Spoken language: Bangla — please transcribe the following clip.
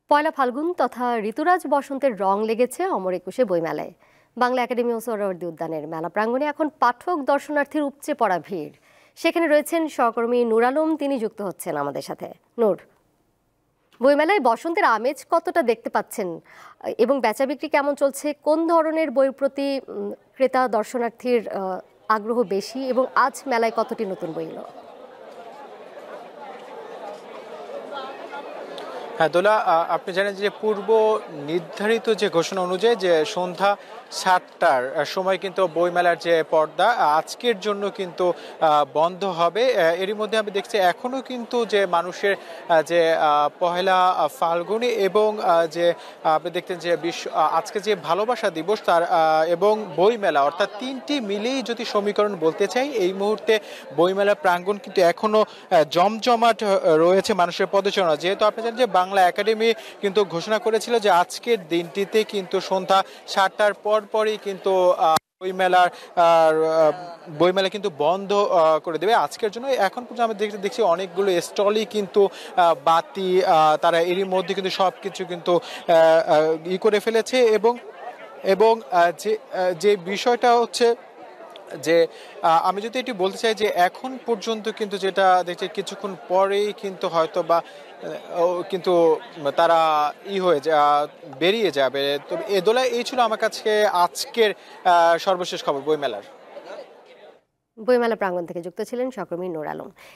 পয়লা ফাল্গুন তথা ঋতুরাজ বসন্তের রং লেগেছে অমর একুশে বইমেলায়। বাংলা একাডেমি ও সোহরাওয়ার্দী উদ্যানের মেলা প্রাঙ্গণে এখন পাঠক দর্শনার্থীর উপচে পড়া ভিড়। সেখানে রয়েছেন সহকর্মী নূর আলম, তিনি যুক্ত হচ্ছেন আমাদের সাথে। নূর, বইমেলায় বসন্তের আমেজ কতটা দেখতে পাচ্ছেন এবং বেচা বিক্রি কেমন চলছে? কোন ধরনের বইয়ের প্রতি ক্রেতা দর্শনার্থীর আগ্রহ বেশি এবং আজ মেলায় কতটি নতুন বই এলো? হ্যাঁ দোলা, আপনি জানেন যে পূর্ব নির্ধারিত যে ঘোষণা অনুযায়ী যে সন্ধ্যা ৭টার সময় কিন্তু বইমেলার যে পর্দা আজকের জন্য কিন্তু বন্ধ হবে। এরই মধ্যে আমি দেখছি এখনো কিন্তু যে মানুষের যে পহেলা ফাল্গুনি এবং যে আপনি দেখতেন যে আজকে যে ভালোবাসা দিবস তার এবং বইমেলা অর্থাৎ তিনটি মিলেই যদি সমীকরণ বলতে চাই, এই মুহূর্তে বইমেলা প্রাঙ্গণ কিন্তু এখনো জমজমাট রয়েছে মানুষের পদচারণা। যেহেতু আপনি জানেন যে বাংলা একাডেমি কিন্তু ঘোষণা করেছিল যে আজকের দিনটিতে কিন্তু সন্ধ্যা ৭টার পরই কিন্তু বইমেলা কিন্তু বন্ধ করে দেবে আজকের জন্য। এখন পর্যন্ত আমরা দেখছি অনেকগুলো স্টলই কিন্তু বাতি তারা এরই মধ্যে কিন্তু সবকিছু কিন্তু করে ফেলেছে এবং এবং যে বিষয়টা হচ্ছে যে আমি যদি এটি বলতে চাই যে এখন পর্যন্ত কিন্তু যেটা দেখছি কিছুক্ষণ পরেই কিন্তু হয়তো বা কিন্তু তারা বেরিয়ে যাবে। তো এদোলা এই ছিল আমার কাছে আজকের সর্বশেষ খবর বইমেলার। বইমেলা প্রাঙ্গণ থেকে যুক্ত ছিলেন সহকর্মী নূর আলম।